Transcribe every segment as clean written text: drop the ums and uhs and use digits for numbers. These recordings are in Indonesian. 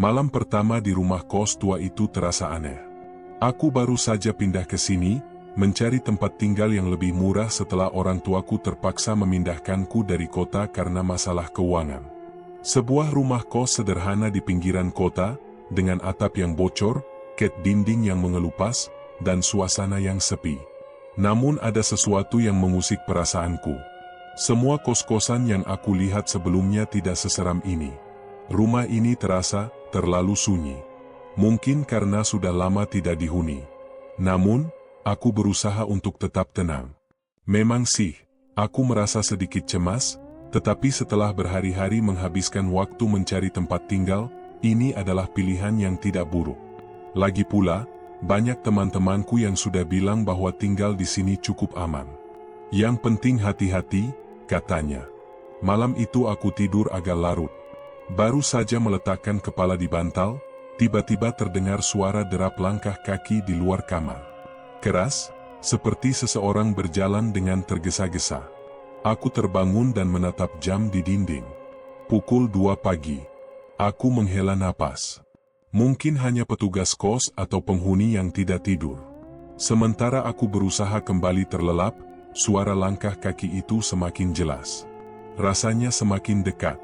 Malam pertama di rumah kos tua itu terasa aneh. Aku baru saja pindah ke sini, mencari tempat tinggal yang lebih murah setelah orang tuaku terpaksa memindahkanku dari kota karena masalah keuangan. Sebuah rumah kos sederhana di pinggiran kota, dengan atap yang bocor, cat dinding yang mengelupas, dan suasana yang sepi. Namun ada sesuatu yang mengusik perasaanku. Semua kos-kosan yang aku lihat sebelumnya tidak seseram ini. Rumah ini terasa terlalu sunyi. Mungkin karena sudah lama tidak dihuni. Namun, aku berusaha untuk tetap tenang. Memang sih, aku merasa sedikit cemas, tetapi setelah berhari-hari menghabiskan waktu mencari tempat tinggal, ini adalah pilihan yang tidak buruk. Lagi pula, banyak teman-temanku yang sudah bilang bahwa tinggal di sini cukup aman. Yang penting hati-hati, katanya. Malam itu aku tidur agak larut. Baru saja meletakkan kepala di bantal, tiba-tiba terdengar suara derap langkah kaki di luar kamar. Keras, seperti seseorang berjalan dengan tergesa-gesa. Aku terbangun dan menatap jam di dinding. Pukul 2 pagi. Aku menghela napas. Mungkin hanya petugas kos atau penghuni yang tidak tidur. Sementara aku berusaha kembali terlelap, suara langkah kaki itu semakin jelas. Rasanya semakin dekat.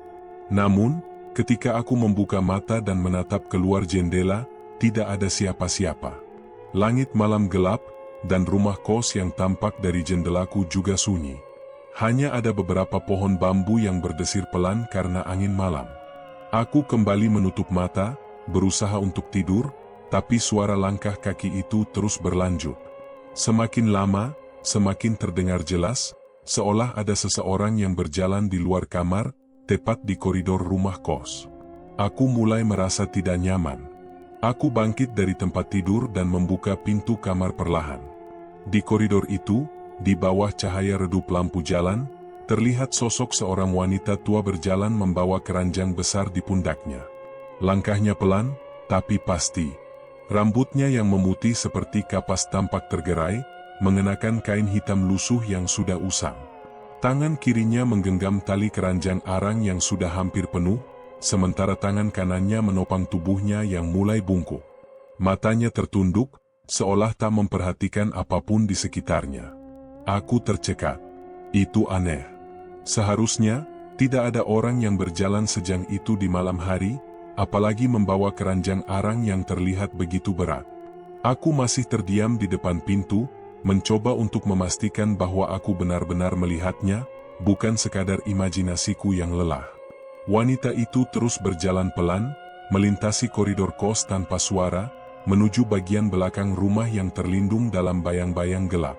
Namun, ketika aku membuka mata dan menatap keluar jendela, tidak ada siapa-siapa. Langit malam gelap, dan rumah kos yang tampak dari jendelaku juga sunyi. Hanya ada beberapa pohon bambu yang berdesir pelan karena angin malam. Aku kembali menutup mata, berusaha untuk tidur, tapi suara langkah kaki itu terus berlanjut. Semakin lama, semakin terdengar jelas, seolah ada seseorang yang berjalan di luar kamar, tepat di koridor rumah kos. Aku mulai merasa tidak nyaman. Aku bangkit dari tempat tidur dan membuka pintu kamar perlahan. Di koridor itu, di bawah cahaya redup lampu jalan, terlihat sosok seorang wanita tua berjalan membawa keranjang besar di pundaknya. Langkahnya pelan, tapi pasti. Rambutnya yang memutih seperti kapas tampak tergerai, mengenakan kain hitam lusuh yang sudah usang. Tangan kirinya menggenggam tali keranjang arang yang sudah hampir penuh, sementara tangan kanannya menopang tubuhnya yang mulai bungkuk. Matanya tertunduk, seolah tak memperhatikan apapun di sekitarnya. Aku tercekat. Itu aneh. Seharusnya, tidak ada orang yang berjalan sejam itu di malam hari, apalagi membawa keranjang arang yang terlihat begitu berat. Aku masih terdiam di depan pintu, mencoba untuk memastikan bahwa aku benar-benar melihatnya, bukan sekadar imajinasiku yang lelah. Wanita itu terus berjalan pelan, melintasi koridor kos tanpa suara, menuju bagian belakang rumah yang terlindung dalam bayang-bayang gelap.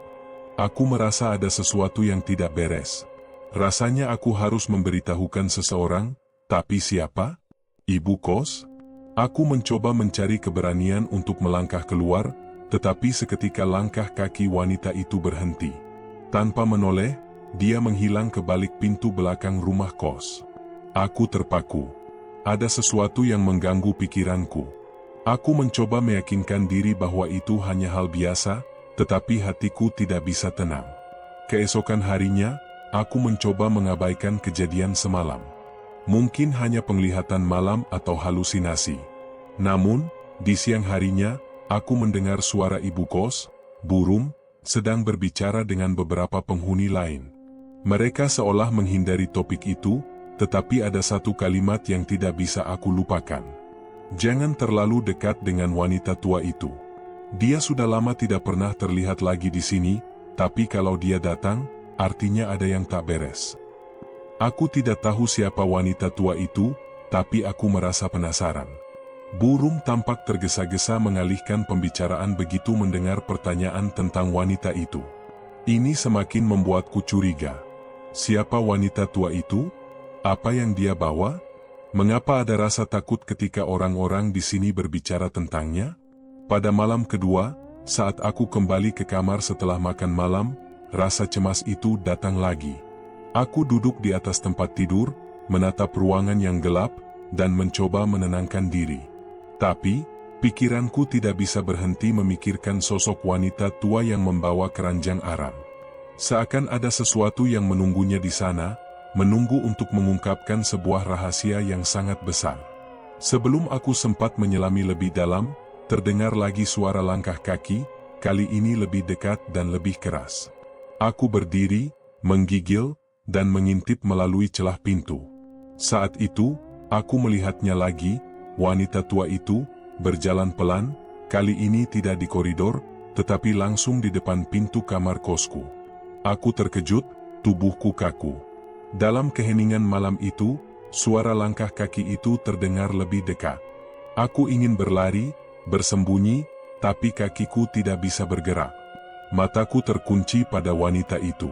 Aku merasa ada sesuatu yang tidak beres. Rasanya aku harus memberitahukan seseorang, tapi siapa? Ibu kos? Aku mencoba mencari keberanian untuk melangkah keluar, tetapi seketika langkah kaki wanita itu berhenti. Tanpa menoleh, dia menghilang ke balik pintu belakang rumah kos. Aku terpaku. Ada sesuatu yang mengganggu pikiranku. Aku mencoba meyakinkan diri bahwa itu hanya hal biasa, tetapi hatiku tidak bisa tenang. Keesokan harinya, aku mencoba mengabaikan kejadian semalam. Mungkin hanya penglihatan malam atau halusinasi. Namun, di siang harinya, aku mendengar suara ibu kos, burung, sedang berbicara dengan beberapa penghuni lain. Mereka seolah menghindari topik itu, tetapi ada satu kalimat yang tidak bisa aku lupakan. Jangan terlalu dekat dengan wanita tua itu. Dia sudah lama tidak pernah terlihat lagi di sini, tapi kalau dia datang, artinya ada yang tak beres. Aku tidak tahu siapa wanita tua itu, tapi aku merasa penasaran. Burung tampak tergesa-gesa mengalihkan pembicaraan begitu mendengar pertanyaan tentang wanita itu. Ini semakin membuatku curiga. Siapa wanita tua itu? Apa yang dia bawa? Mengapa ada rasa takut ketika orang-orang di sini berbicara tentangnya? Pada malam kedua, saat aku kembali ke kamar setelah makan malam, rasa cemas itu datang lagi. Aku duduk di atas tempat tidur, menatap ruangan yang gelap, dan mencoba menenangkan diri. Tapi, pikiranku tidak bisa berhenti memikirkan sosok wanita tua yang membawa keranjang arang. Seakan ada sesuatu yang menunggunya di sana, menunggu untuk mengungkapkan sebuah rahasia yang sangat besar. Sebelum aku sempat menyelami lebih dalam, terdengar lagi suara langkah kaki, kali ini lebih dekat dan lebih keras. Aku berdiri, menggigil, dan mengintip melalui celah pintu. Saat itu, aku melihatnya lagi, wanita tua itu, berjalan pelan, kali ini tidak di koridor, tetapi langsung di depan pintu kamar kosku. Aku terkejut, tubuhku kaku. Dalam keheningan malam itu, suara langkah kaki itu terdengar lebih dekat. Aku ingin berlari, bersembunyi, tapi kakiku tidak bisa bergerak. Mataku terkunci pada wanita itu.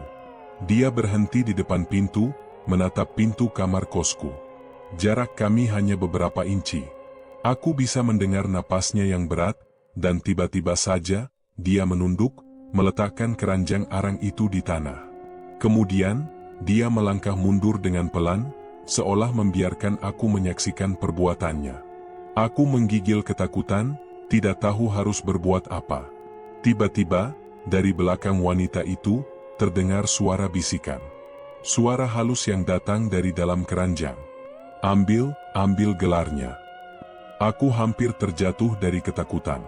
Dia berhenti di depan pintu, menatap pintu kamar kosku. Jarak kami hanya beberapa inci. Aku bisa mendengar napasnya yang berat, dan tiba-tiba saja, dia menunduk, meletakkan keranjang arang itu di tanah. Kemudian, dia melangkah mundur dengan pelan, seolah membiarkan aku menyaksikan perbuatannya. Aku menggigil ketakutan, tidak tahu harus berbuat apa. Tiba-tiba, dari belakang wanita itu, terdengar suara bisikan. Suara halus yang datang dari dalam keranjang. Ambil gelarnya. Aku hampir terjatuh dari ketakutan.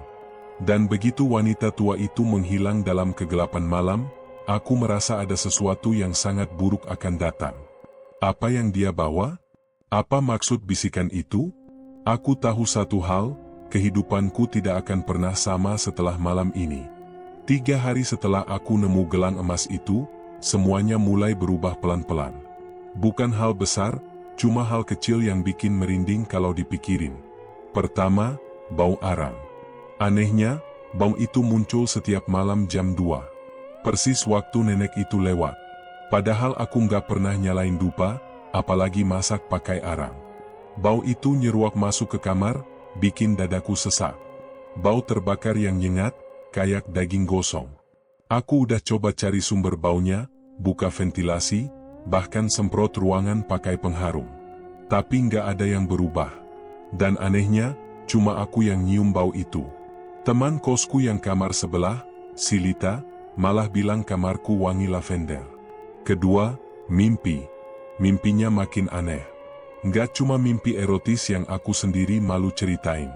Dan begitu wanita tua itu menghilang dalam kegelapan malam, aku merasa ada sesuatu yang sangat buruk akan datang. Apa yang dia bawa? Apa maksud bisikan itu? Aku tahu satu hal, kehidupanku tidak akan pernah sama setelah malam ini. 3 hari setelah aku nemu gelang emas itu, semuanya mulai berubah pelan-pelan. Bukan hal besar, cuma hal kecil yang bikin merinding kalau dipikirin. Pertama, bau arang. Anehnya, bau itu muncul setiap malam jam 2. Persis waktu nenek itu lewat. Padahal aku nggak pernah nyalain dupa, apalagi masak pakai arang. Bau itu nyeruak masuk ke kamar, bikin dadaku sesak. Bau terbakar yang nyengat, kayak daging gosong. Aku udah coba cari sumber baunya, buka ventilasi, bahkan semprot ruangan pakai pengharum. Tapi nggak ada yang berubah. Dan anehnya, cuma aku yang nyium bau itu. Teman kosku yang kamar sebelah, si Lita, malah bilang kamarku wangi lavender. Kedua, mimpi. Mimpinya makin aneh. Nggak cuma mimpi erotis yang aku sendiri malu ceritain.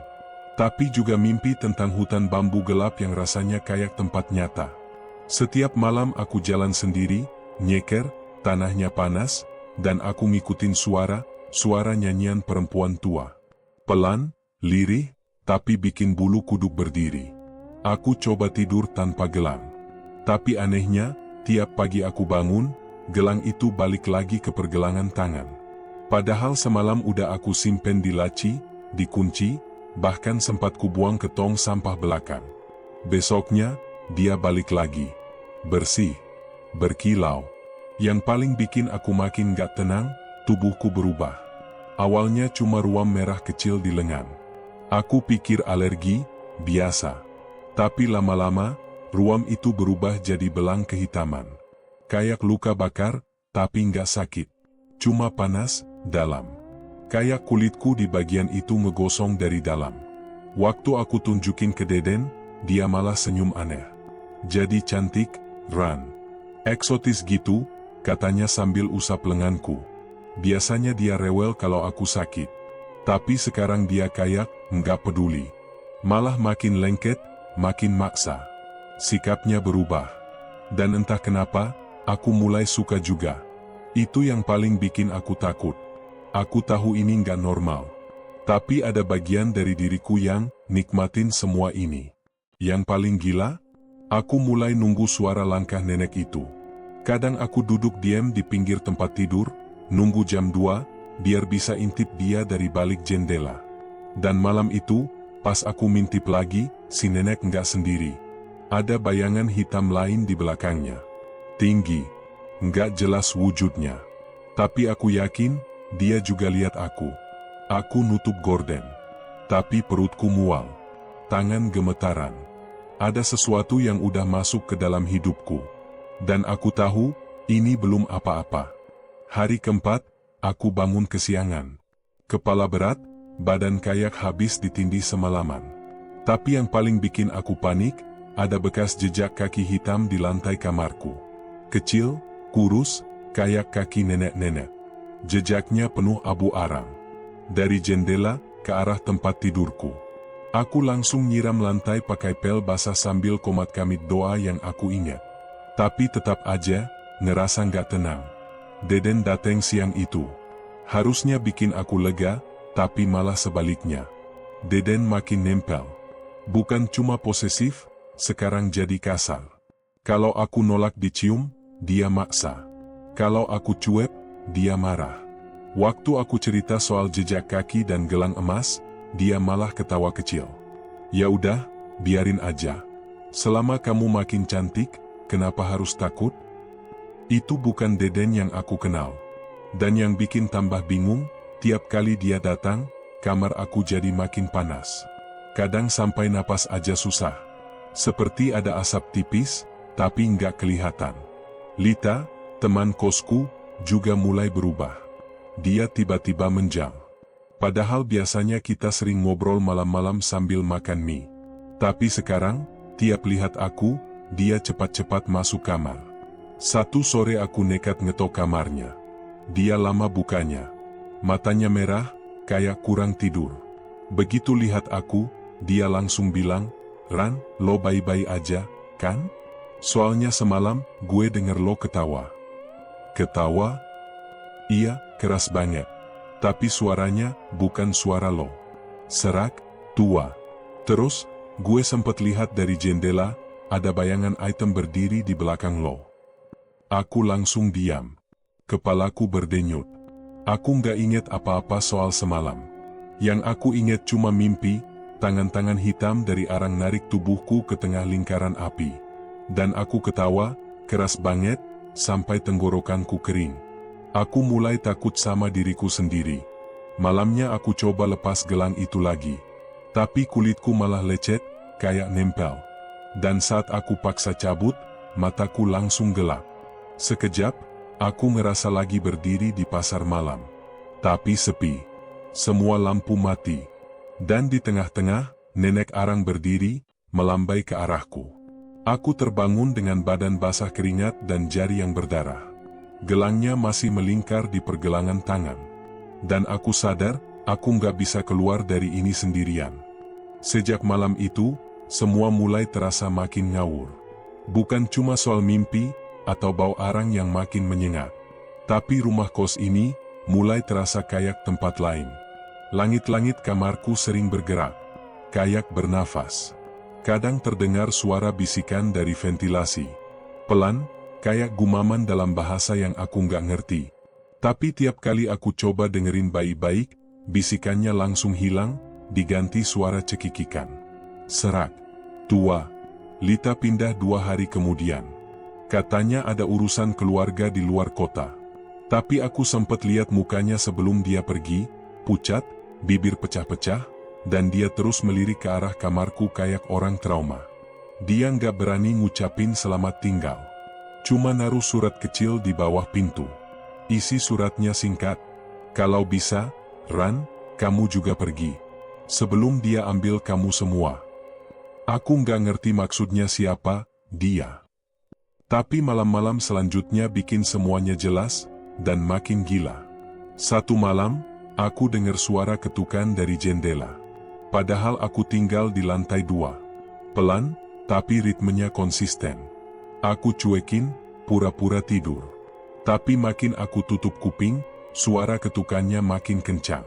Tapi juga mimpi tentang hutan bambu gelap yang rasanya kayak tempat nyata. Setiap malam aku jalan sendiri, nyeker, tanahnya panas, dan aku ngikutin suara nyanyian perempuan tua. Pelan, lirih, tapi bikin bulu kuduk berdiri. Aku coba tidur tanpa gelang. Tapi anehnya, tiap pagi aku bangun, gelang itu balik lagi ke pergelangan tangan. Padahal semalam udah aku simpen di laci, dikunci, bahkan sempat kubuang ke tong sampah belakang. Besoknya, dia balik lagi. Bersih, berkilau. Yang paling bikin aku makin gak tenang, tubuhku berubah. Awalnya cuma ruam merah kecil di lengan. Aku pikir alergi, biasa. Tapi lama-lama, ruam itu berubah jadi belang kehitaman. Kayak luka bakar, tapi nggak sakit. Cuma panas, dalam. Kayak kulitku di bagian itu ngegosong dari dalam. Waktu aku tunjukin ke Deden, dia malah senyum aneh. Jadi cantik, Ran. Eksotis gitu, katanya sambil usap lenganku. Biasanya dia rewel kalau aku sakit. Tapi sekarang dia kayak nggak peduli. Malah makin lengket, makin maksa. Sikapnya berubah. Dan entah kenapa, aku mulai suka juga. Itu yang paling bikin aku takut. Aku tahu ini nggak normal. Tapi ada bagian dari diriku yang nikmatin semua ini. Yang paling gila, aku mulai nunggu suara langkah nenek itu. Kadang aku duduk diam di pinggir tempat tidur, nunggu jam 2, biar bisa intip dia dari balik jendela. Dan malam itu, pas aku mintip lagi, si nenek nggak sendiri. Ada bayangan hitam lain di belakangnya. Tinggi, nggak jelas wujudnya. Tapi aku yakin, dia juga lihat aku. Aku nutup gorden. Tapi perutku mual. Tangan gemetaran. Ada sesuatu yang udah masuk ke dalam hidupku. Dan aku tahu, ini belum apa-apa. Hari keempat, aku bangun kesiangan. Kepala berat, badan kayak habis ditindih semalaman. Tapi yang paling bikin aku panik, ada bekas jejak kaki hitam di lantai kamarku. Kecil, kurus, kayak kaki nenek-nenek. Jejaknya penuh abu arang. Dari jendela, ke arah tempat tidurku. Aku langsung nyiram lantai pakai pel basah sambil komat kamit doa yang aku ingat. Tapi tetap aja, ngerasa nggak tenang. Deden datang siang itu. Harusnya bikin aku lega, tapi malah sebaliknya. Deden makin nempel. Bukan cuma posesif, sekarang jadi kasar. Kalau aku nolak dicium, dia maksa. Kalau aku cuek, dia marah. Waktu aku cerita soal jejak kaki dan gelang emas, dia malah ketawa kecil. Ya udah, biarin aja. Selama kamu makin cantik, kenapa harus takut? Itu bukan Deden yang aku kenal. Dan yang bikin tambah bingung, tiap kali dia datang, kamar aku jadi makin panas. Kadang sampai napas aja susah. Seperti ada asap tipis, tapi nggak kelihatan. Lita, teman kosku, juga mulai berubah. Dia tiba-tiba menjam. Padahal biasanya kita sering ngobrol malam-malam sambil makan mie. Tapi sekarang, tiap lihat aku, dia cepat-cepat masuk kamar. Satu sore aku nekat ngetok kamarnya. Dia lama bukanya. Matanya merah, kayak kurang tidur. Begitu lihat aku, dia langsung bilang, "Ran, lo baik-baik aja, kan? Soalnya semalam, gue denger lo ketawa." Ketawa? Iya, keras banget. Tapi suaranya, bukan suara lo. Serak, tua. Terus, gue sempet lihat dari jendela, ada bayangan item berdiri di belakang lo. Aku langsung diam. Kepalaku berdenyut. Aku nggak inget apa-apa soal semalam. Yang aku inget cuma mimpi, tangan-tangan hitam dari arang narik tubuhku ke tengah lingkaran api. Dan aku ketawa, keras banget, sampai tenggorokanku kering. Aku mulai takut sama diriku sendiri. Malamnya aku coba lepas gelang itu lagi. Tapi kulitku malah lecet, kayak nempel. Dan saat aku paksa cabut, mataku langsung gelap. Sekejap, aku ngerasa lagi berdiri di pasar malam. Tapi sepi. Semua lampu mati. Dan di tengah-tengah, nenek arang berdiri, melambai ke arahku. Aku terbangun dengan badan basah keringat dan jari yang berdarah. Gelangnya masih melingkar di pergelangan tangan. Dan aku sadar, aku nggak bisa keluar dari ini sendirian. Sejak malam itu, semua mulai terasa makin ngawur. Bukan cuma soal mimpi, atau bau arang yang makin menyengat. Tapi rumah kos ini, mulai terasa kayak tempat lain. Langit-langit kamarku sering bergerak. Kayak bernafas. Kadang terdengar suara bisikan dari ventilasi. Pelan, kayak gumaman dalam bahasa yang aku nggak ngerti. Tapi tiap kali aku coba dengerin baik-baik, bisikannya langsung hilang, diganti suara cekikikan. Serak. Tua. Lita pindah 2 hari kemudian. Katanya ada urusan keluarga di luar kota. Tapi aku sempat lihat mukanya sebelum dia pergi, pucat, bibir pecah-pecah, dan dia terus melirik ke arah kamarku kayak orang trauma. Dia nggak berani ngucapin selamat tinggal. Cuma naruh surat kecil di bawah pintu. Isi suratnya singkat. Kalau bisa, Ran, kamu juga pergi. Sebelum dia ambil kamu semua. Aku nggak ngerti maksudnya siapa, dia. Tapi malam-malam selanjutnya bikin semuanya jelas, dan makin gila. Satu malam, aku dengar suara ketukan dari jendela. Padahal aku tinggal di lantai 2. Pelan, tapi ritmenya konsisten. Aku cuekin, pura-pura tidur. Tapi makin aku tutup kuping, suara ketukannya makin kencang.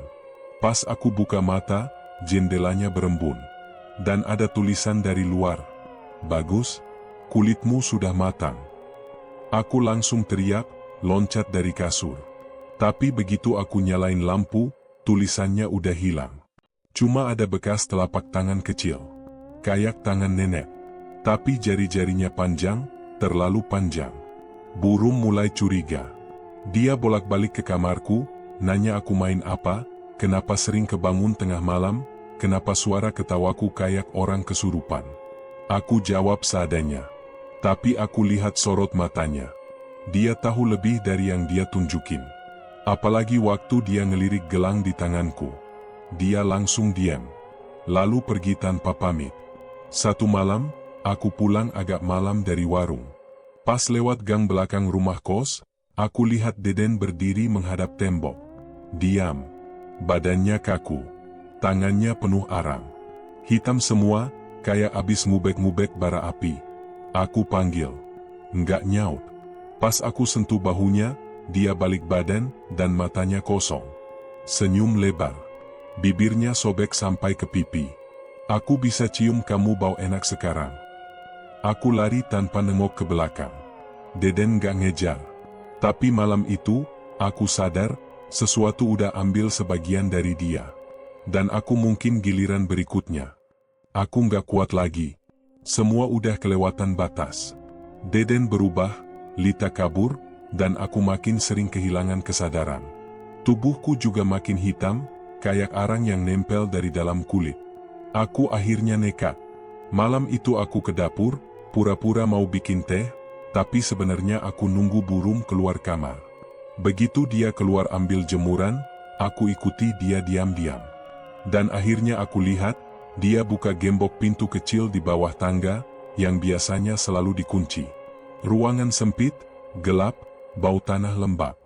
Pas aku buka mata, jendelanya berembun. Dan ada tulisan dari luar. "Bagus, kulitmu sudah matang." Aku langsung teriak, loncat dari kasur. Tapi begitu aku nyalain lampu, tulisannya udah hilang. Cuma ada bekas telapak tangan kecil. Kayak tangan nenek. Tapi jari-jarinya panjang, terlalu panjang. Burung mulai curiga. Dia bolak-balik ke kamarku, nanya aku main apa, kenapa sering kebangun tengah malam, kenapa suara ketawaku kayak orang kesurupan. Aku jawab seadanya. Tapi aku lihat sorot matanya. Dia tahu lebih dari yang dia tunjukin. Apalagi waktu dia ngelirik gelang di tanganku. Dia langsung diam. Lalu pergi tanpa pamit. Satu malam, aku pulang agak malam dari warung. Pas lewat gang belakang rumah kos, aku lihat Deden berdiri menghadap tembok. Diam. Badannya kaku. Tangannya penuh arang. Hitam semua, kayak abis ngubek-ngubek bara api. Aku panggil. Enggak nyaut. Pas aku sentuh bahunya, dia balik badan dan matanya kosong. Senyum lebar. Bibirnya sobek sampai ke pipi. Aku bisa cium kamu bau enak sekarang. Aku lari tanpa nengok ke belakang. Deden gak ngejar. Tapi malam itu, aku sadar, sesuatu udah ambil sebagian dari dia. Dan aku mungkin giliran berikutnya. Aku gak kuat lagi. Semua udah kelewatan batas. Deden berubah, Lita kabur, dan aku makin sering kehilangan kesadaran. Tubuhku juga makin hitam, kayak arang yang nempel dari dalam kulit. Aku akhirnya nekat. Malam itu aku ke dapur, pura-pura mau bikin teh, tapi sebenarnya aku nunggu burung keluar kamar. Begitu dia keluar ambil jemuran, aku ikuti dia diam-diam. Dan akhirnya aku lihat, dia buka gembok pintu kecil di bawah tangga, yang biasanya selalu dikunci. Ruangan sempit, gelap, bau tanah lembab.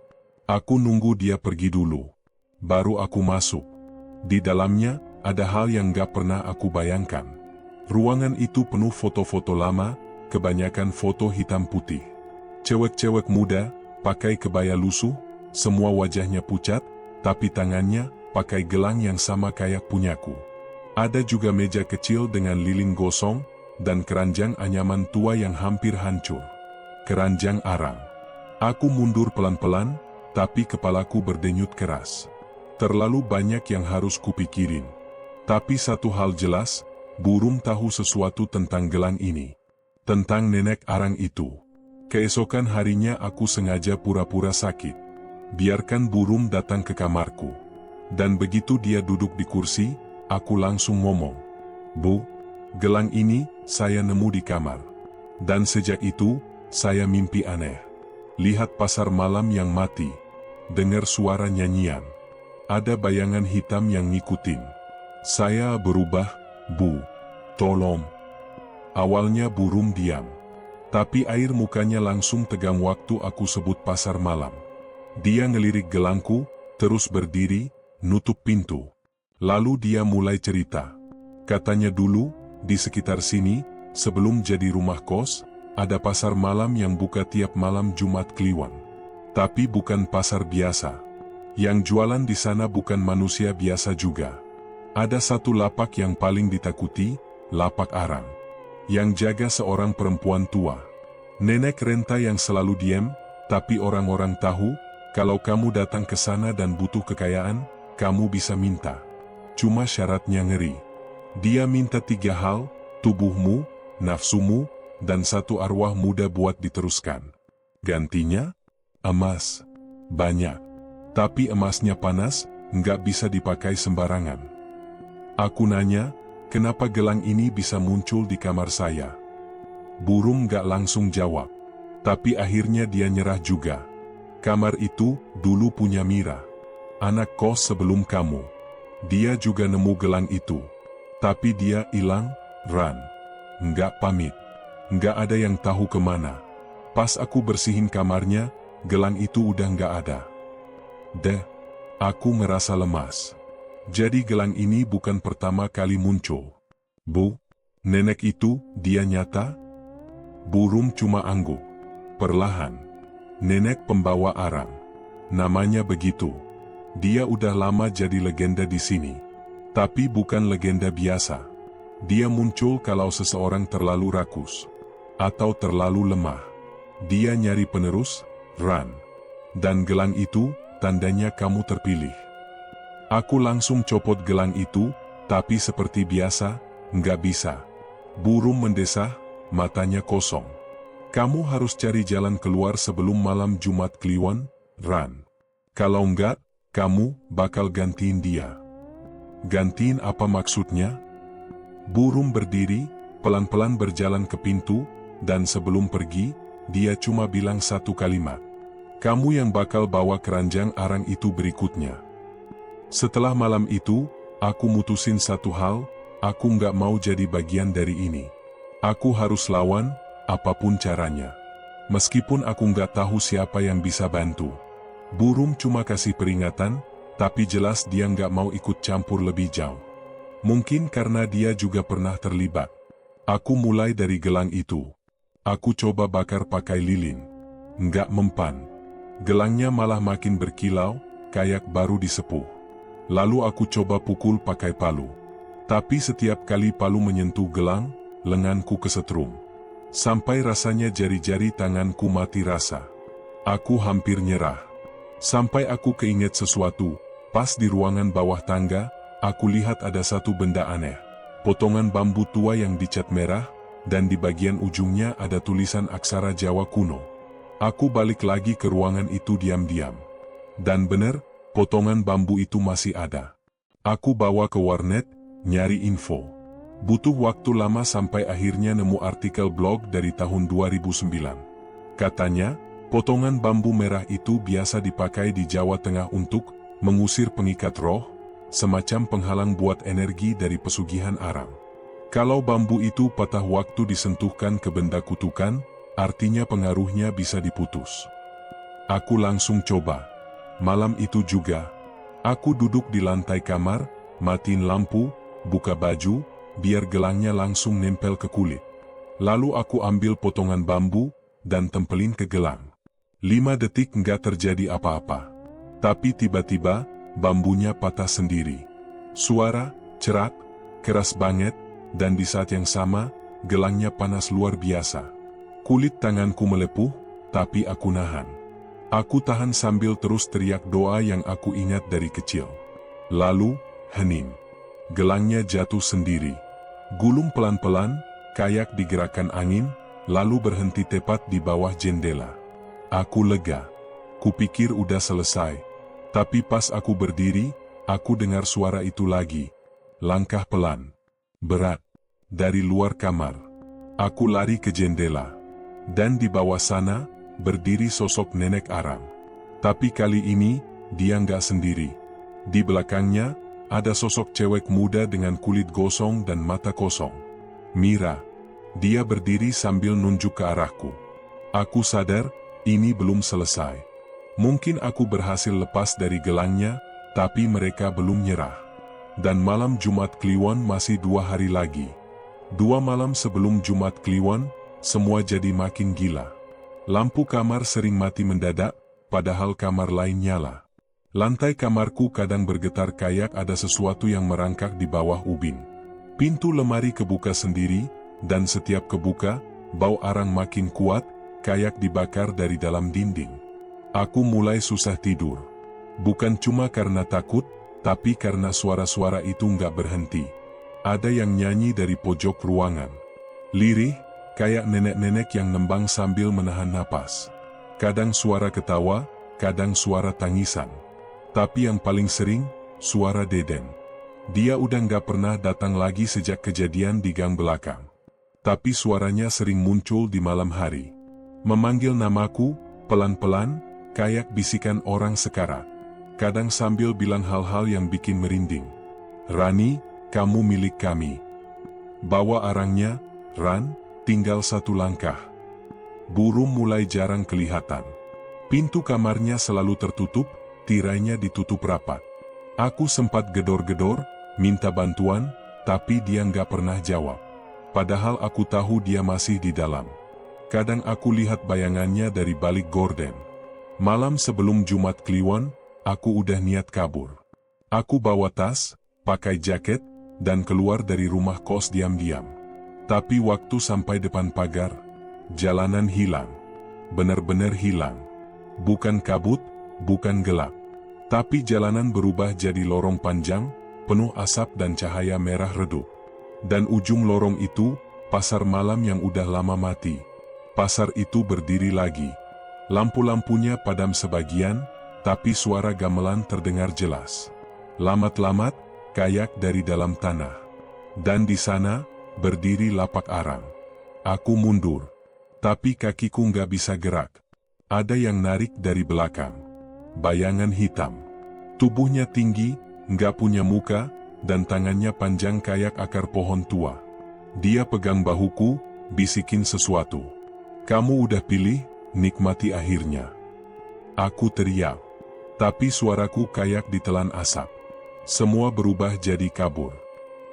Aku nunggu dia pergi dulu. Baru aku masuk. Di dalamnya, ada hal yang gak pernah aku bayangkan. Ruangan itu penuh foto-foto lama, kebanyakan foto hitam putih. Cewek-cewek muda, pakai kebaya lusuh, semua wajahnya pucat, tapi tangannya pakai gelang yang sama kayak punyaku. Ada juga meja kecil dengan lilin gosong, dan keranjang anyaman tua yang hampir hancur. Keranjang arang. Aku mundur pelan-pelan, tapi kepalaku berdenyut keras. Terlalu banyak yang harus kupikirin. Tapi satu hal jelas, burung tahu sesuatu tentang gelang ini. Tentang nenek arang itu. Keesokan harinya aku sengaja pura-pura sakit. Biarkan burung datang ke kamarku. Dan begitu dia duduk di kursi, aku langsung ngomong. Bu, gelang ini saya nemu di kamar. Dan sejak itu, saya mimpi aneh. Lihat pasar malam yang mati. Dengar suara nyanyian. Ada bayangan hitam yang ngikutin. Saya berubah, Bu. Tolong. Awalnya burung diam. Tapi air mukanya langsung tegang waktu aku sebut pasar malam. Dia ngelirik gelangku, terus berdiri, nutup pintu. Lalu dia mulai cerita. Katanya dulu, di sekitar sini, sebelum jadi rumah kos, ada pasar malam yang buka tiap malam Jumat Kliwon. Tapi bukan pasar biasa. Yang jualan di sana bukan manusia biasa juga. Ada satu lapak yang paling ditakuti, lapak arang. Yang jaga seorang perempuan tua. Nenek renta yang selalu diam, tapi orang-orang tahu, kalau kamu datang ke sana dan butuh kekayaan, kamu bisa minta. Cuma syaratnya ngeri. Dia minta 3 hal, tubuhmu, nafsumu, dan 1 arwah muda buat diteruskan. Gantinya? Emas. Banyak. Tapi emasnya panas, nggak bisa dipakai sembarangan. Aku nanya, kenapa gelang ini bisa muncul di kamar saya? Burung gak langsung jawab. Tapi akhirnya dia nyerah juga. Kamar itu dulu punya Mira. Anak kos sebelum kamu. Dia juga nemu gelang itu. Tapi dia hilang, Ran. Nggak pamit. Nggak ada yang tahu kemana. Pas aku bersihin kamarnya, gelang itu udah nggak ada. Aku ngerasa lemas. Jadi gelang ini bukan pertama kali muncul. Bu, nenek itu, dia nyata? Burung cuma angguk. Perlahan. Nenek pembawa arang. Namanya begitu. Dia udah lama jadi legenda di sini. Tapi bukan legenda biasa. Dia muncul kalau seseorang terlalu rakus. Atau terlalu lemah. Dia nyari penerus, Ran. Dan gelang itu, tandanya kamu terpilih. Aku langsung copot gelang itu, tapi seperti biasa, nggak bisa. Burung mendesah, matanya kosong. Kamu harus cari jalan keluar sebelum malam Jumat Kliwon, Ran. Kalau enggak, kamu bakal gantiin dia. Gantiin apa maksudnya? Burung berdiri, pelan-pelan berjalan ke pintu, dan sebelum pergi, dia cuma bilang 1 kalimat. Kamu yang bakal bawa keranjang arang itu berikutnya. Setelah malam itu, aku mutusin satu hal, aku nggak mau jadi bagian dari ini. Aku harus lawan, apapun caranya. Meskipun aku nggak tahu siapa yang bisa bantu. Burung cuma kasih peringatan, tapi jelas dia nggak mau ikut campur lebih jauh. Mungkin karena dia juga pernah terlibat. Aku mulai dari gelang itu. Aku coba bakar pakai lilin. Nggak mempan. Gelangnya malah makin berkilau, kayak baru disepuh. Lalu aku coba pukul pakai palu. Tapi setiap kali palu menyentuh gelang, lenganku kesetrum. Sampai rasanya jari-jari tanganku mati rasa. Aku hampir nyerah. Sampai aku keinget sesuatu, pas di ruangan bawah tangga, aku lihat ada satu benda aneh. Potongan bambu tua yang dicat merah, dan di bagian ujungnya ada tulisan aksara Jawa kuno. Aku balik lagi ke ruangan itu diam-diam. Dan bener, potongan bambu itu masih ada. Aku bawa ke warnet, nyari info. Butuh waktu lama sampai akhirnya nemu artikel blog dari tahun 2009. Katanya, potongan bambu merah itu biasa dipakai di Jawa Tengah untuk mengusir pengikat roh, semacam penghalang buat energi dari pesugihan aram. Kalau bambu itu patah waktu disentuhkan ke benda kutukan, artinya pengaruhnya bisa diputus. Aku langsung coba. Malam itu juga, aku duduk di lantai kamar, matiin lampu, buka baju, biar gelangnya langsung nempel ke kulit. Lalu aku ambil potongan bambu, dan tempelin ke gelang. 5 detik nggak terjadi apa-apa. Tapi tiba-tiba, bambunya patah sendiri. Suara, cerak, keras banget, dan di saat yang sama, gelangnya panas luar biasa. Kulit tanganku melepuh, tapi aku nahan. Aku tahan sambil terus teriak doa yang aku ingat dari kecil. Lalu, hening. Gelangnya jatuh sendiri. Gulung pelan-pelan, kayak digerakkan angin, lalu berhenti tepat di bawah jendela. Aku lega. Kupikir udah selesai. Tapi pas aku berdiri, aku dengar suara itu lagi. Langkah pelan. Berat. Dari luar kamar. Aku lari ke jendela. Dan di bawah sana, berdiri sosok nenek aram. Tapi kali ini, dia nggak sendiri. Di belakangnya, ada sosok cewek muda dengan kulit gosong dan mata kosong. Mira. Dia berdiri sambil nunjuk ke arahku. Aku sadar, ini belum selesai. Mungkin aku berhasil lepas dari gelangnya, tapi mereka belum nyerah. Dan malam Jumat Kliwon masih 2 hari lagi. 2 malam sebelum Jumat Kliwon, semua jadi makin gila. Lampu kamar sering mati mendadak, padahal kamar lain nyala. Lantai kamarku kadang bergetar kayak ada sesuatu yang merangkak di bawah ubin. Pintu lemari kebuka sendiri, dan setiap kebuka, bau arang makin kuat, kayak dibakar dari dalam dinding. Aku mulai susah tidur. Bukan cuma karena takut, tapi karena suara-suara itu nggak berhenti. Ada yang nyanyi dari pojok ruangan. Lirih, kayak nenek-nenek yang nembang sambil menahan napas. Kadang suara ketawa, kadang suara tangisan. Tapi yang paling sering, suara Deden. Dia udah nggak pernah datang lagi sejak kejadian di gang belakang. Tapi suaranya sering muncul di malam hari. Memanggil namaku, pelan-pelan, kayak bisikan orang sekarat. Kadang sambil bilang hal-hal yang bikin merinding. Rani, kamu milik kami. Bawa arangnya, Ran, tinggal 1 langkah. Burung mulai jarang kelihatan. Pintu kamarnya selalu tertutup, tirainya ditutup rapat. Aku sempat gedor-gedor, minta bantuan, tapi dia nggak pernah jawab. Padahal aku tahu dia masih di dalam. Kadang aku lihat bayangannya dari balik gorden. Malam sebelum Jumat Kliwon, aku udah niat kabur. Aku bawa tas, pakai jaket, dan keluar dari rumah kos diam-diam. Tapi waktu sampai depan pagar, jalanan hilang. Benar-benar hilang. Bukan kabut, bukan gelap. Tapi jalanan berubah jadi lorong panjang, penuh asap dan cahaya merah redup. Dan ujung lorong itu, pasar malam yang udah lama mati. Pasar itu berdiri lagi. Lampu-lampunya padam sebagian, tapi suara gamelan terdengar jelas. Lamat-lamat, kayak dari dalam tanah. Dan di sana, berdiri lapak arang. Aku mundur. Tapi kakiku nggak bisa gerak. Ada yang narik dari belakang. Bayangan hitam. Tubuhnya tinggi, nggak punya muka, dan tangannya panjang kayak akar pohon tua. Dia pegang bahuku, bisikin sesuatu. Kamu udah pilih, nikmati akhirnya. Aku teriak. Tapi suaraku kayak ditelan asap. Semua berubah jadi kabur.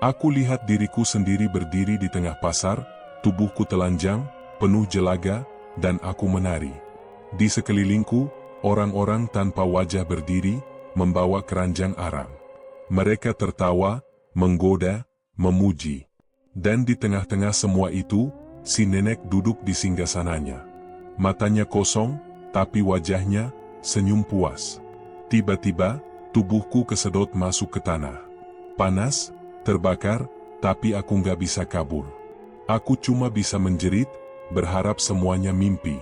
Aku lihat diriku sendiri berdiri di tengah pasar, tubuhku telanjang, penuh jelaga, dan aku menari. Di sekelilingku, orang-orang tanpa wajah berdiri, membawa keranjang arang. Mereka tertawa, menggoda, memuji. Dan di tengah-tengah semua itu, si nenek duduk di singgasananya. Matanya kosong, tapi wajahnya senyum puas. Tiba-tiba, tubuhku kesedot masuk ke tanah. Panas, terbakar, tapi aku nggak bisa kabur. Aku cuma bisa menjerit, berharap semuanya mimpi.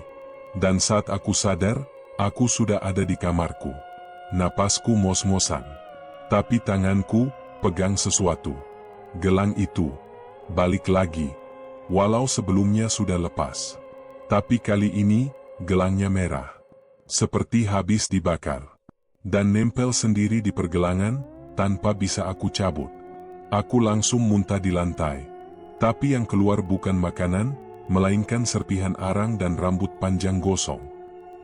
Dan saat aku sadar, aku sudah ada di kamarku. Napasku ngos-ngosan. Tapi tanganku pegang sesuatu. Gelang itu balik lagi, walau sebelumnya sudah lepas. Tapi kali ini, gelangnya merah. Seperti habis dibakar. Dan nempel sendiri di pergelangan, tanpa bisa aku cabut. Aku langsung muntah di lantai. Tapi yang keluar bukan makanan, melainkan serpihan arang dan rambut panjang gosong.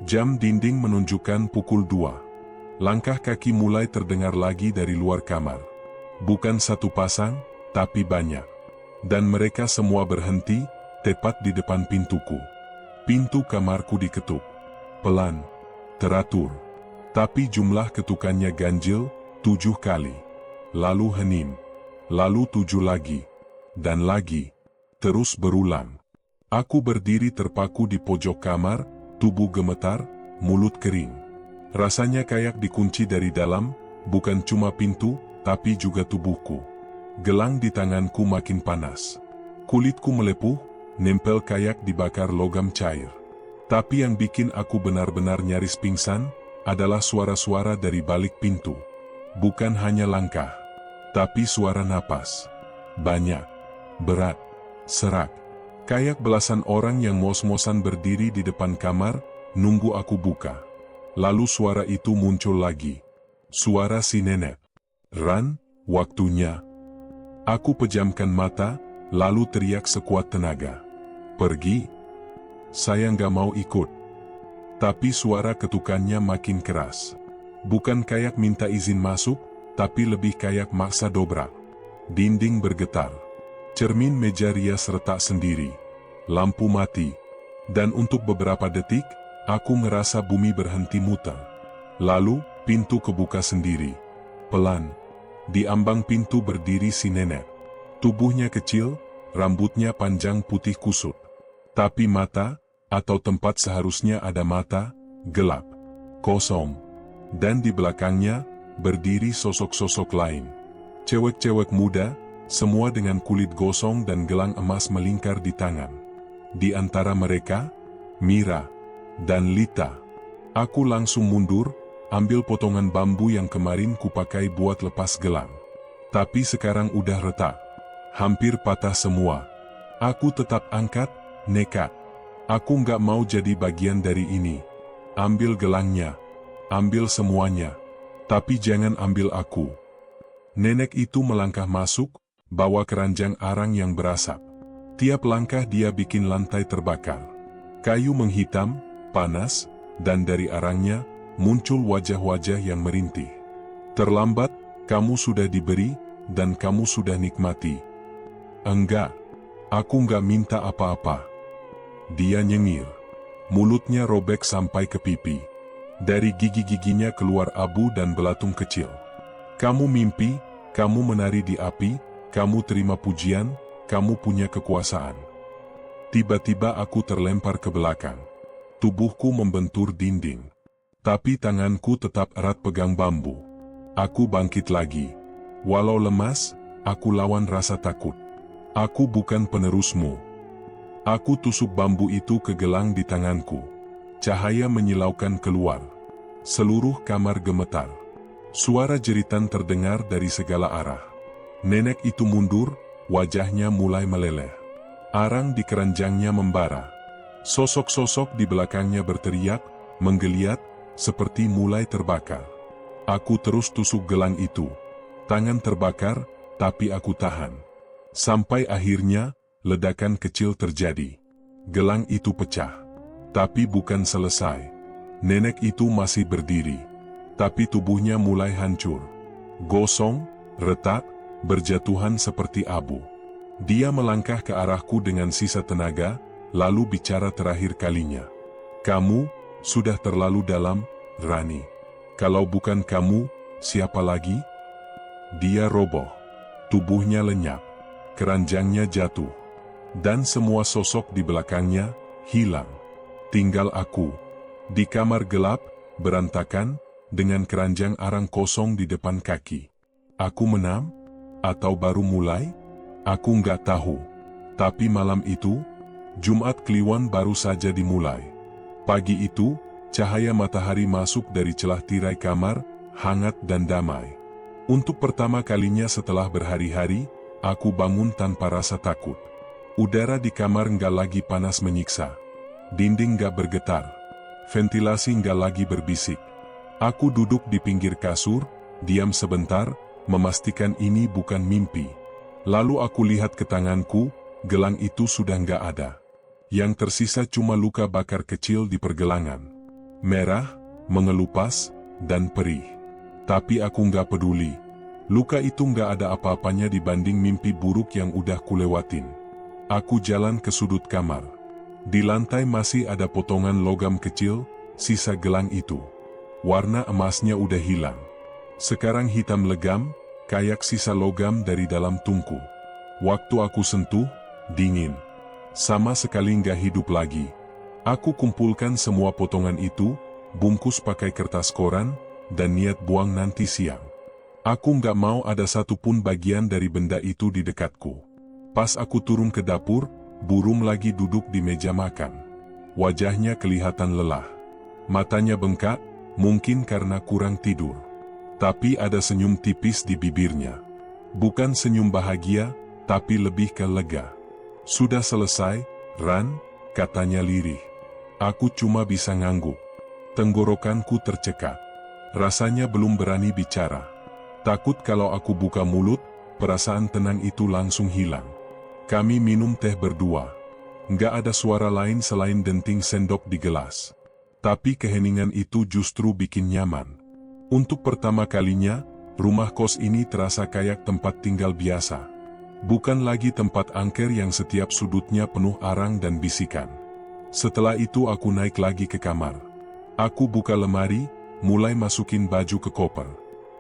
Jam dinding menunjukkan pukul 2. Langkah kaki mulai terdengar lagi dari luar kamar. Bukan satu pasang, tapi banyak. Dan mereka semua berhenti, tepat di depan pintuku. Pintu kamarku diketuk. Pelan, teratur. Tapi jumlah ketukannya ganjil, 7 kali. Lalu hening. Lalu 7 lagi. Dan lagi. Terus berulang. Aku berdiri terpaku di pojok kamar, tubuh gemetar, mulut kering. Rasanya kayak dikunci dari dalam, bukan cuma pintu, tapi juga tubuhku. Gelang di tanganku makin panas. Kulitku melepuh, nempel kayak dibakar logam cair. Tapi yang bikin aku benar-benar nyaris pingsan, adalah suara-suara dari balik pintu. Bukan hanya langkah, tapi suara napas. Banyak, berat, serak. Kayak belasan orang yang mos-mosan berdiri di depan kamar, nunggu aku buka. Lalu suara itu muncul lagi. Suara si nenek. "Ran, waktunya." Aku pejamkan mata, lalu teriak sekuat tenaga. "Pergi." Saya nggak mau ikut. Tapi suara ketukannya makin keras. Bukan kayak minta izin masuk, tapi lebih kayak maksa dobrak. Dinding bergetar. Cermin meja rias retak sendiri. Lampu mati. Dan untuk beberapa detik, aku ngerasa bumi berhenti muter. Lalu, pintu kebuka sendiri. Pelan. Di ambang pintu berdiri si nenek. Tubuhnya kecil, rambutnya panjang putih kusut. Tapi mata, atau tempat seharusnya ada mata, gelap. Kosong. Dan di belakangnya, berdiri sosok-sosok lain. Cewek-cewek muda, semua dengan kulit gosong dan gelang emas melingkar di tangan. Di antara mereka, Mira dan Lita. Aku langsung mundur, ambil potongan bambu yang kemarin kupakai buat lepas gelang. Tapi sekarang udah retak. Hampir patah semua. Aku tetap angkat, nekat. Aku nggak mau jadi bagian dari ini. Ambil gelangnya. Ambil semuanya. Tapi jangan ambil aku. Nenek itu melangkah masuk, bawa keranjang arang yang berasap. Tiap langkah dia bikin lantai terbakar. Kayu menghitam, panas, dan dari arangnya, muncul wajah-wajah yang merintih. "Terlambat, kamu sudah diberi, dan kamu sudah nikmati." "Enggak, aku nggak minta apa-apa." Dia nyengir. Mulutnya robek sampai ke pipi. Dari gigi-giginya keluar abu dan belatung kecil. "Kamu mimpi, kamu menari di api, kamu terima pujian, kamu punya kekuasaan." Tiba-tiba aku terlempar ke belakang. Tubuhku membentur dinding. Tapi tanganku tetap erat pegang bambu. Aku bangkit lagi. Walau lemas, aku lawan rasa takut. "Aku bukan penerusmu." Aku tusuk bambu itu ke gelang di tanganku. Cahaya menyilaukan keluar. Seluruh kamar gemetar. Suara jeritan terdengar dari segala arah. Nenek itu mundur, wajahnya mulai meleleh. Arang di keranjangnya membara. Sosok-sosok di belakangnya berteriak, menggeliat, seperti mulai terbakar. Aku terus tusuk gelang itu. Tangan terbakar, tapi aku tahan. Sampai akhirnya, ledakan kecil terjadi. Gelang itu pecah. Tapi bukan selesai. Nenek itu masih berdiri. Tapi tubuhnya mulai hancur. Gosong, retak, berjatuhan seperti abu. Dia melangkah ke arahku dengan sisa tenaga, lalu bicara terakhir kalinya. Kamu, sudah terlalu dalam, Rani. Kalau bukan kamu, siapa lagi? Dia roboh. Tubuhnya lenyap. Keranjangnya jatuh. Dan semua sosok di belakangnya, hilang. Tinggal aku. Di kamar gelap, berantakan, dengan keranjang arang kosong di depan kaki. Aku menang? Atau baru mulai? Aku nggak tahu. Tapi malam itu, Jumat Kliwon baru saja dimulai. Pagi itu, cahaya matahari masuk dari celah tirai kamar, hangat dan damai. Untuk pertama kalinya setelah berhari-hari, aku bangun tanpa rasa takut. Udara di kamar nggak lagi panas menyiksa. Dinding nggak bergetar. Ventilasi nggak lagi berbisik. Aku duduk di pinggir kasur, diam sebentar, memastikan ini bukan mimpi. Lalu aku lihat ke tanganku, gelang itu sudah nggak ada. Yang tersisa cuma luka bakar kecil di pergelangan. Merah, mengelupas, dan perih. Tapi aku nggak peduli. Luka itu nggak ada apa-apanya dibanding mimpi buruk yang udah kulewatin. Aku jalan ke sudut kamar. Di lantai masih ada potongan logam kecil, sisa gelang itu. Warna emasnya udah hilang. Sekarang hitam legam, kayak sisa logam dari dalam tungku. Waktu aku sentuh, dingin. Sama sekali nggak hidup lagi. Aku kumpulkan semua potongan itu, bungkus pakai kertas koran, dan niat buang nanti siang. Aku nggak mau ada satupun bagian dari benda itu di dekatku. Pas aku turun ke dapur, burung lagi duduk di meja makan. Wajahnya kelihatan lelah. Matanya bengkak, mungkin karena kurang tidur. Tapi ada senyum tipis di bibirnya. Bukan senyum bahagia, tapi lebih ke lega. Sudah selesai, Ran, katanya lirih. Aku cuma bisa ngangguk. Tenggorokanku tercekat. Rasanya belum berani bicara. Takut kalau aku buka mulut, perasaan tenang itu langsung hilang. Kami minum teh berdua. Nggak ada suara lain selain denting sendok di gelas. Tapi keheningan itu justru bikin nyaman. Untuk pertama kalinya, rumah kos ini terasa kayak tempat tinggal biasa. Bukan lagi tempat angker yang setiap sudutnya penuh arang dan bisikan. Setelah itu aku naik lagi ke kamar. Aku buka lemari, mulai masukin baju ke koper.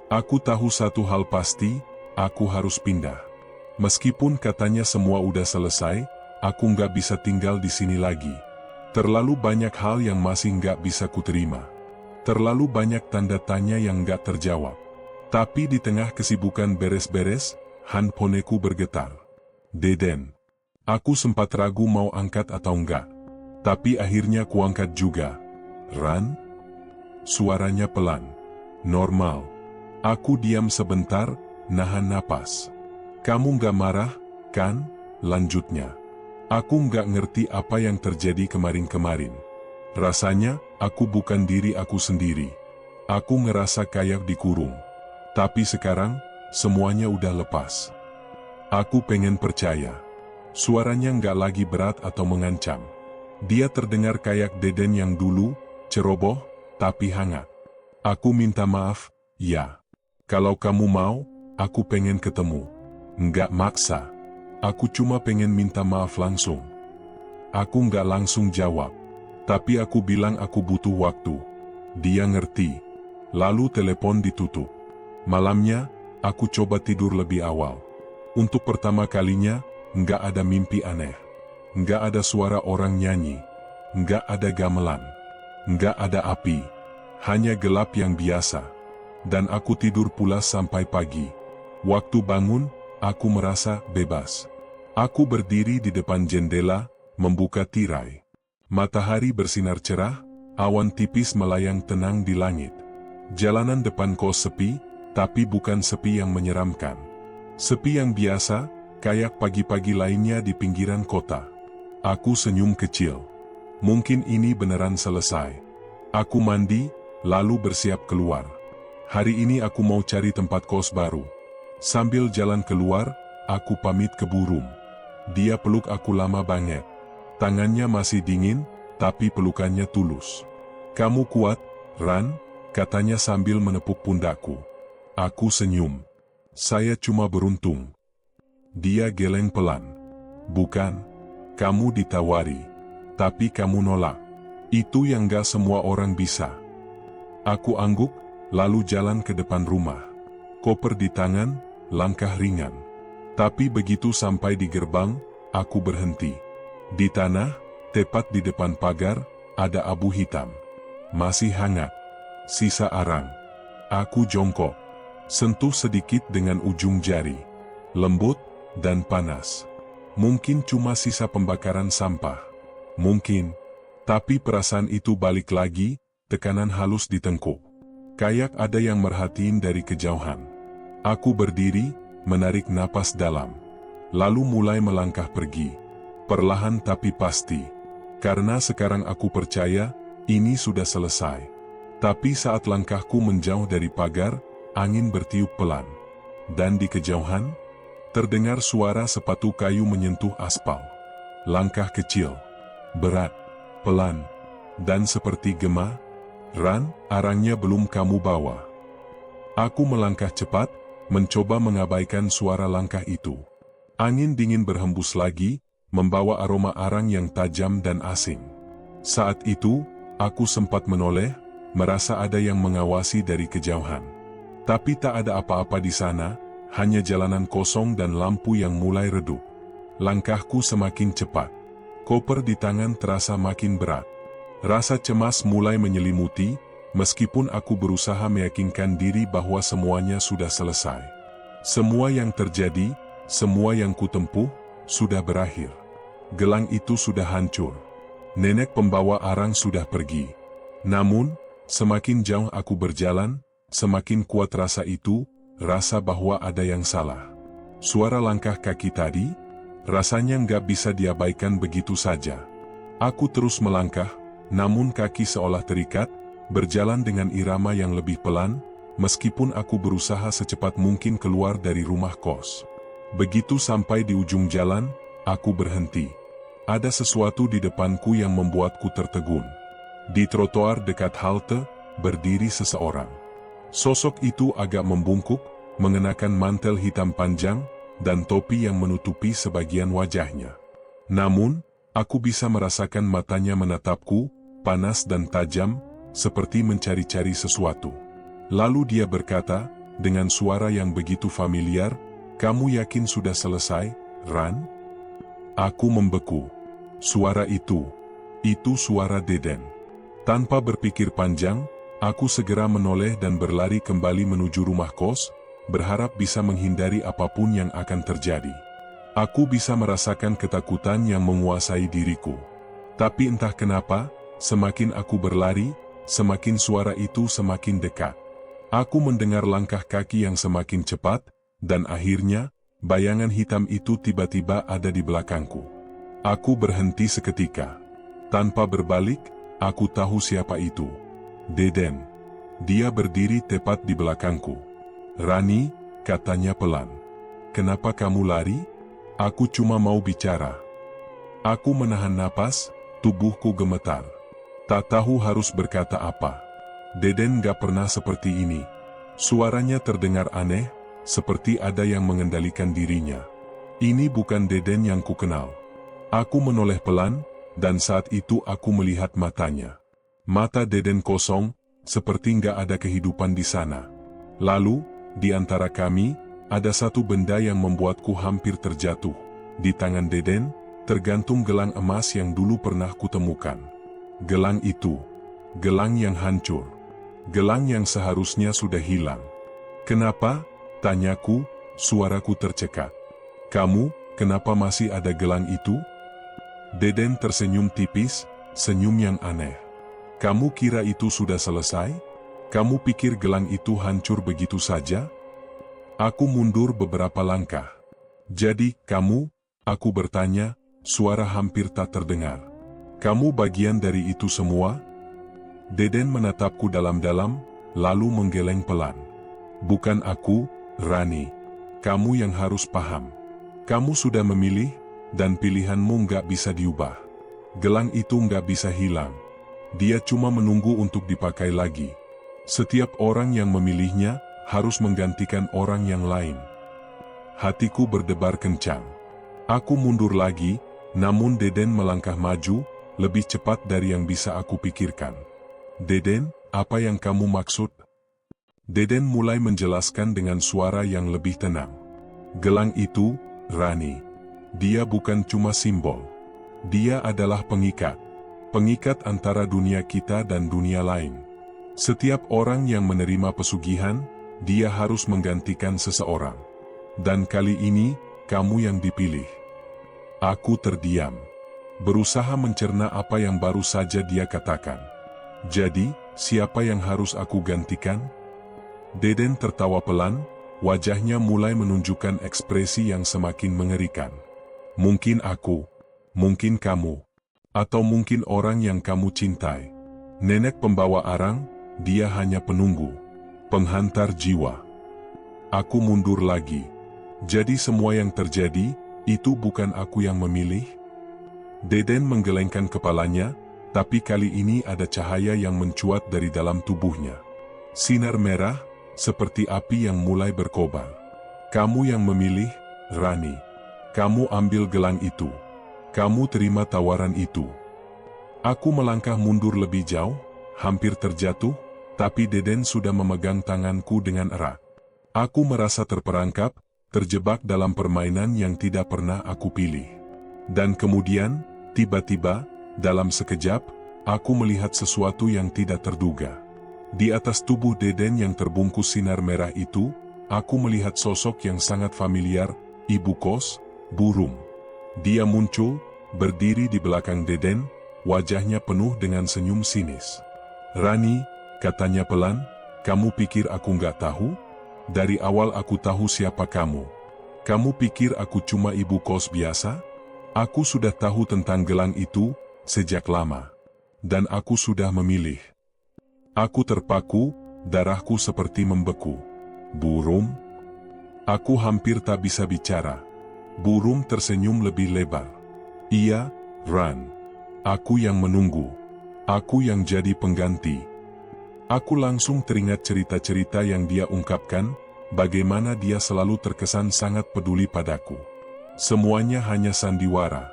Aku tahu satu hal pasti, aku harus pindah. Meskipun katanya semua udah selesai, aku nggak bisa tinggal di sini lagi. Terlalu banyak hal yang masih nggak bisa kuterima. Terlalu banyak tanda tanya yang nggak terjawab. Tapi di tengah kesibukan beres-beres, handphoneku bergetar. Deden. Aku sempat ragu mau angkat atau enggak. Tapi akhirnya kuangkat juga. Ran? Suaranya pelan. Normal. Aku diam sebentar, nahan napas. Kamu nggak marah, kan? Lanjutnya. Aku nggak ngerti apa yang terjadi kemarin-kemarin. Rasanya, aku bukan diri aku sendiri. Aku ngerasa kayak dikurung. Tapi sekarang, semuanya udah lepas. Aku pengen percaya. Suaranya nggak lagi berat atau mengancam. Dia terdengar kayak Deden yang dulu, ceroboh, tapi hangat. Aku minta maaf, ya. Kalau kamu mau, aku pengen ketemu. Nggak maksa. Aku cuma pengen minta maaf langsung. Aku nggak langsung jawab. Tapi aku bilang aku butuh waktu. Dia ngerti. Lalu telepon ditutup. Malamnya, aku coba tidur lebih awal. Untuk pertama kalinya, nggak ada mimpi aneh. Nggak ada suara orang nyanyi. Nggak ada gamelan. Nggak ada api. Hanya gelap yang biasa. Dan aku tidur pulas sampai pagi. Waktu bangun, aku merasa bebas. Aku berdiri di depan jendela, membuka tirai. Matahari bersinar cerah, awan tipis melayang tenang di langit. Jalanan depan kos sepi, tapi bukan sepi yang menyeramkan. Sepi yang biasa, kayak pagi-pagi lainnya di pinggiran kota. Aku senyum kecil. Mungkin ini beneran selesai. Aku mandi, lalu bersiap keluar. Hari ini aku mau cari tempat kos baru. Sambil jalan keluar, aku pamit ke burung. Dia peluk aku lama banget. Tangannya masih dingin, tapi pelukannya tulus. Kamu kuat, Ran, katanya sambil menepuk pundakku. Aku senyum. Saya cuma beruntung. Dia geleng pelan. Bukan, kamu ditawari. Tapi kamu nolak. Itu yang gak semua orang bisa. Aku angguk, lalu jalan ke depan rumah. Koper di tangan, langkah ringan. Tapi begitu sampai di gerbang, aku berhenti. Di tanah, tepat di depan pagar, ada abu hitam. Masih hangat. Sisa arang. Aku jongkok. Sentuh sedikit dengan ujung jari. Lembut dan panas. Mungkin cuma sisa pembakaran sampah. Mungkin. Tapi perasaan itu balik lagi, tekanan halus di tengkuk. Kayak ada yang merhatiin dari kejauhan. Aku berdiri, menarik napas dalam. Lalu mulai melangkah pergi. Perlahan tapi pasti. Karena sekarang aku percaya, ini sudah selesai. Tapi saat langkahku menjauh dari pagar, angin bertiup pelan. Dan di kejauhan, terdengar suara sepatu kayu menyentuh aspal. Langkah kecil, berat, pelan, dan seperti gema. Ran, arangnya belum kamu bawa. Aku melangkah cepat, mencoba mengabaikan suara langkah itu. Angin dingin berhembus lagi, membawa aroma arang yang tajam dan asing. Saat itu, aku sempat menoleh, merasa ada yang mengawasi dari kejauhan. Tapi tak ada apa-apa di sana, hanya jalanan kosong dan lampu yang mulai redup. Langkahku semakin cepat. Koper di tangan terasa makin berat. Rasa cemas mulai menyelimuti, meskipun aku berusaha meyakinkan diri bahwa semuanya sudah selesai. Semua yang terjadi, semua yang kutempuh, sudah berakhir. Gelang itu sudah hancur. Nenek pembawa arang sudah pergi. Namun, semakin jauh aku berjalan, semakin kuat rasa itu, rasa bahwa ada yang salah. Suara langkah kaki tadi, rasanya nggak bisa diabaikan begitu saja. Aku terus melangkah, namun kaki seolah terikat, berjalan dengan irama yang lebih pelan, meskipun aku berusaha secepat mungkin keluar dari rumah kos. Begitu sampai di ujung jalan, aku berhenti. Ada sesuatu di depanku yang membuatku tertegun. Di trotoar dekat halte, berdiri seseorang. Sosok itu agak membungkuk, mengenakan mantel hitam panjang, dan topi yang menutupi sebagian wajahnya. Namun, aku bisa merasakan matanya menatapku, panas dan tajam, seperti mencari-cari sesuatu. Lalu dia berkata, dengan suara yang begitu familiar, "Kamu yakin sudah selesai, Ran?" Aku membeku. Suara itu suara Deden. Tanpa berpikir panjang, aku segera menoleh dan berlari kembali menuju rumah kos, berharap bisa menghindari apapun yang akan terjadi. Aku bisa merasakan ketakutan yang menguasai diriku. Tapi entah kenapa, semakin aku berlari, semakin suara itu semakin dekat. Aku mendengar langkah kaki yang semakin cepat, dan akhirnya, bayangan hitam itu tiba-tiba ada di belakangku. Aku berhenti seketika. Tanpa berbalik, aku tahu siapa itu. Deden. Dia berdiri tepat di belakangku. "Rani," katanya pelan. "Kenapa kamu lari?" "Aku cuma mau bicara." Aku menahan napas, tubuhku gemetar. Tak tahu harus berkata apa. Deden gak pernah seperti ini. Suaranya terdengar aneh, seperti ada yang mengendalikan dirinya. Ini bukan Deden yang kukenal. Aku menoleh pelan, dan saat itu aku melihat matanya. Mata Deden kosong, seperti gak ada kehidupan di sana. Lalu, di antara kami, ada satu benda yang membuatku hampir terjatuh. Di tangan Deden, tergantung gelang emas yang dulu pernah kutemukan. Gelang itu, gelang yang hancur. Gelang yang seharusnya sudah hilang. "Kenapa?" tanyaku, suaraku tercekat. "Kamu, kenapa masih ada gelang itu?" Deden tersenyum tipis, senyum yang aneh. "Kamu kira itu sudah selesai? Kamu pikir gelang itu hancur begitu saja?" Aku mundur beberapa langkah. "Jadi, kamu?" aku bertanya, suara hampir tak terdengar. "Kamu bagian dari itu semua?" Deden menatapku dalam-dalam, lalu menggeleng pelan. "Bukan aku, Rani. Kamu yang harus paham. Kamu sudah memilih, dan pilihanmu nggak bisa diubah. Gelang itu nggak bisa hilang. Dia cuma menunggu untuk dipakai lagi. Setiap orang yang memilihnya, harus menggantikan orang yang lain. Hatiku berdebar kencang. Aku mundur lagi, namun Deden melangkah maju, lebih cepat dari yang bisa aku pikirkan. "Deden, apa yang kamu maksud?" Deden mulai menjelaskan dengan suara yang lebih tenang. "Gelang itu, Rani, dia bukan cuma simbol. Dia adalah pengikat. Pengikat antara dunia kita dan dunia lain. Setiap orang yang menerima pesugihan, dia harus menggantikan seseorang. Dan kali ini, kamu yang dipilih." Aku terdiam, berusaha mencerna apa yang baru saja dia katakan. "Jadi, siapa yang harus aku gantikan?" Deden tertawa pelan, wajahnya mulai menunjukkan ekspresi yang semakin mengerikan. "Mungkin aku, mungkin kamu, atau mungkin orang yang kamu cintai. Nenek pembawa arang, dia hanya penunggu, penghantar jiwa." Aku mundur lagi. "Jadi semua yang terjadi, itu bukan aku yang memilih?" Deden menggelengkan kepalanya, tapi kali ini ada cahaya yang mencuat dari dalam tubuhnya. Sinar merah, seperti api yang mulai berkobar. "Kamu yang memilih, Rani. Kamu ambil gelang itu. Kamu terima tawaran itu." Aku melangkah mundur lebih jauh, hampir terjatuh, tapi Deden sudah memegang tanganku dengan erat. Aku merasa terperangkap, terjebak dalam permainan yang tidak pernah aku pilih. Dan kemudian, tiba-tiba, dalam sekejap, aku melihat sesuatu yang tidak terduga. Di atas tubuh Deden yang terbungkus sinar merah itu, aku melihat sosok yang sangat familiar, ibu kos, Burum. Dia muncul, berdiri di belakang Deden, wajahnya penuh dengan senyum sinis. "Rani," katanya pelan, "kamu pikir aku nggak tahu? Dari awal aku tahu siapa kamu. Kamu pikir aku cuma ibu kos biasa? Aku sudah tahu tentang gelang itu sejak lama. Dan aku sudah memilih." Aku terpaku, darahku seperti membeku. "Burum?" Aku hampir tak bisa bicara. Burum tersenyum lebih lebar. "Iya, Ran. Aku yang menunggu. Aku yang jadi pengganti." Aku langsung teringat cerita-cerita yang dia ungkapkan, bagaimana dia selalu terkesan sangat peduli padaku. Semuanya hanya sandiwara.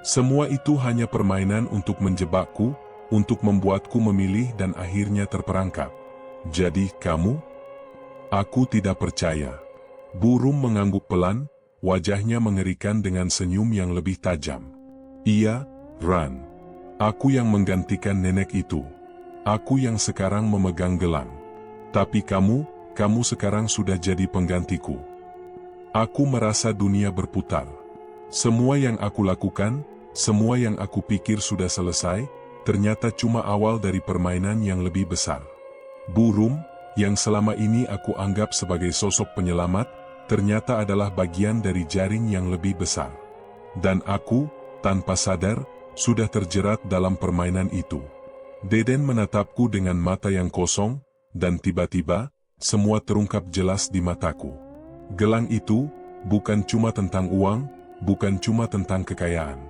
Semua itu hanya permainan untuk menjebakku, untuk membuatku memilih dan akhirnya terperangkap. "Jadi kamu?" Aku tidak percaya. Burum mengangguk pelan, wajahnya mengerikan dengan senyum yang lebih tajam. "Iya, Ran. Aku yang menggantikan nenek itu. Aku yang sekarang memegang gelang. Tapi kamu sekarang sudah jadi penggantiku." Aku merasa dunia berputar. Semua yang aku lakukan, semua yang aku pikir sudah selesai, ternyata cuma awal dari permainan yang lebih besar. Burum, yang selama ini aku anggap sebagai sosok penyelamat, ternyata adalah bagian dari jaring yang lebih besar. Dan aku, tanpa sadar, sudah terjerat dalam permainan itu. Deden menatapku dengan mata yang kosong, dan tiba-tiba, semua terungkap jelas di mataku. Gelang itu, bukan cuma tentang uang, bukan cuma tentang kekayaan.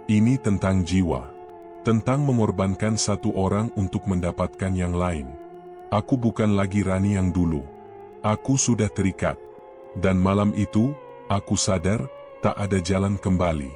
Ini tentang jiwa. Tentang mengorbankan satu orang untuk mendapatkan yang lain. Aku bukan lagi Rani yang dulu. Aku sudah terikat. Dan malam itu, aku sadar, tak ada jalan kembali.